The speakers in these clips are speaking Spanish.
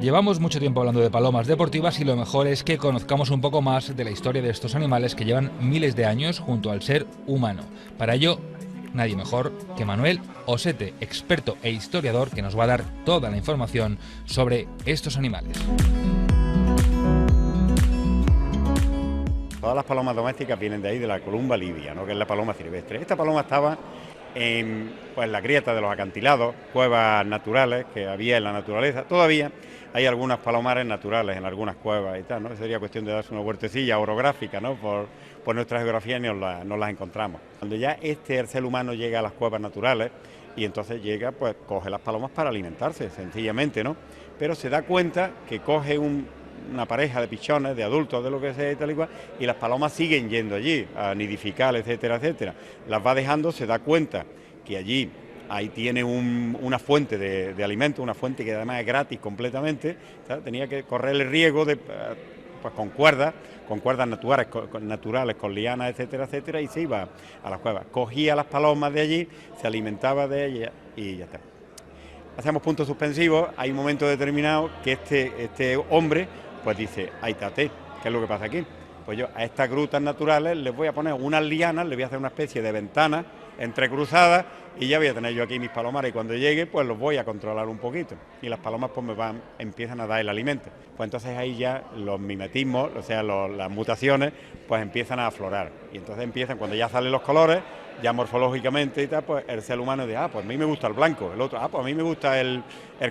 Llevamos mucho tiempo hablando de palomas deportivas y lo mejor es que conozcamos un poco más de la historia de estos animales que llevan miles de años junto al ser humano. Para ello, nadie mejor que Manuel Osete, experto e historiador, que nos va a dar toda la información sobre estos animales. Todas las palomas domésticas vienen de ahí, de la columba libia, ¿no?, que es la paloma silvestre. Esta paloma estaba en la grieta de los acantilados, cuevas naturales que había en la naturaleza. Todavía hay algunas palomares naturales en algunas cuevas y tal, ¿no? Sería cuestión de darse una vueltecilla orográfica, ¿no?, por nuestra geografía, y nos las encontramos. Cuando ya el ser humano llega a las cuevas naturales y entonces llega, pues coge las palomas para alimentarse, sencillamente, ¿no? Pero se da cuenta que coge una pareja de pichones, de adultos, de lo que sea y tal y cual, y las palomas siguen yendo allí a nidificar, etcétera, etcétera. Las va dejando, se da cuenta que allí ahí tiene una fuente de alimento, una fuente que además es gratis completamente, ¿sabes? Tenía que correr el riesgo de, pues con cuerdas naturales, con lianas, etcétera, etcétera, y se iba a las cuevas. Cogía las palomas de allí, se alimentaba de ellas y ya está. Hacemos puntos suspensivos. Hay un momento determinado que este hombre pues dice: ay, tate, ¿qué es lo que pasa aquí? Pues yo a estas grutas naturales les voy a poner unas lianas, les voy a hacer una especie de ventana entrecruzadas y ya voy a tener yo aquí mis palomares, y cuando llegue pues los voy a controlar un poquito y las palomas pues empiezan a dar el alimento. Pues entonces ahí ya los mimetismos, o sea, las mutaciones, pues empiezan a aflorar, y entonces empiezan, cuando ya salen los colores, ya morfológicamente y tal, pues el ser humano dice: pues a mí me gusta el blanco, el otro, pues a mí me gusta el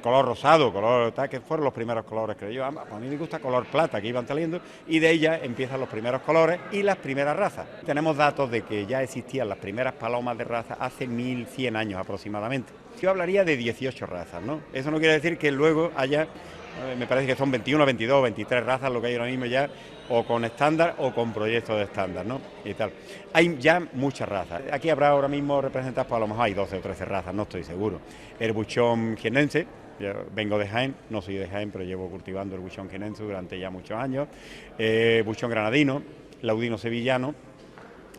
color rosado, color tal, que fueron los primeros colores que yo, pues a mí me gusta color plata, que iban saliendo, y de ella empiezan los primeros colores y las primeras razas. Tenemos datos de que ya existían las primeras palomas de raza hace 1100 años aproximadamente. Yo hablaría de 18 razas, ¿no? Eso no quiere decir que luego haya, me parece que son 21, 22, 23 razas lo que hay ahora mismo ya, o con estándar o con proyectos de estándar, ¿no? Y tal. Hay ya muchas razas. Aquí habrá ahora mismo representadas, pues a lo mejor hay 12 o 13 razas, no estoy seguro. El buchón jiennense, yo vengo de Jaén, no soy de Jaén, pero llevo cultivando el buchón jiennense durante ya muchos años. Buchón granadino, laudino sevillano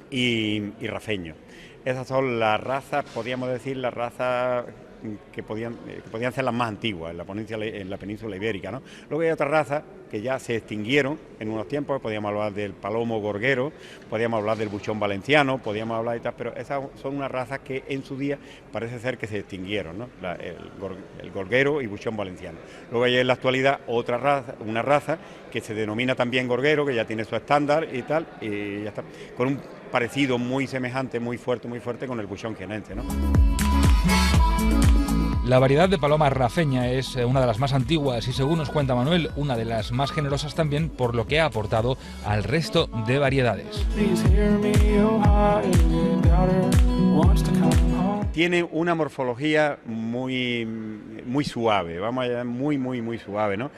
y rafeño. Esas son las razas, podríamos decir, las razas que podían ser las más antiguas en la península ibérica, ¿no? Luego hay otras razas que ya se extinguieron en unos tiempos. Podíamos hablar del palomo gorguero, podíamos hablar del buchón valenciano, podíamos hablar y tal, pero esas son unas razas que en su día parece ser que se extinguieron, ¿no? El gorguero y buchón valenciano. Luego hay en la actualidad otra raza, una raza que se denomina también gorguero, que ya tiene su estándar y tal, y ya está, con un parecido muy semejante, muy fuerte con el buchón jiennense, ¿no? La variedad de paloma rafeña es una de las más antiguas y, según nos cuenta Manuel, una de las más generosas también, por lo que ha aportado al resto de variedades. Tiene una morfología muy suave, vamos allá, muy suave, ¿no?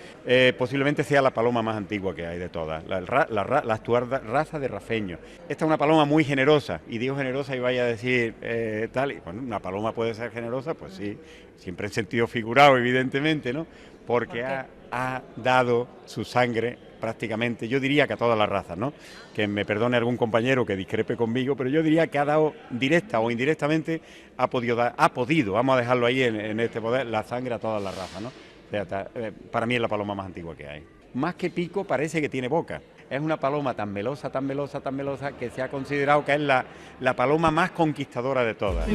Posiblemente sea la paloma más antigua que hay de todas, la actual raza de rafeño. Esta es una paloma muy generosa, y digo generosa y vaya a decir tal, y bueno, una paloma puede ser generosa, pues sí, siempre en sentido figurado, evidentemente, ¿no? Porque ha dado su sangre prácticamente, yo diría que a todas las razas, ¿no? Que me perdone algún compañero que discrepe conmigo, pero yo diría que ha dado, directa o indirectamente, ha podido, vamos a dejarlo ahí en este poder, la sangre a todas las razas, ¿no? O sea, para mí es la paloma más antigua que hay. Más que pico, parece que tiene boca. Es una paloma tan veloz, que se ha considerado que es la paloma más conquistadora de todas.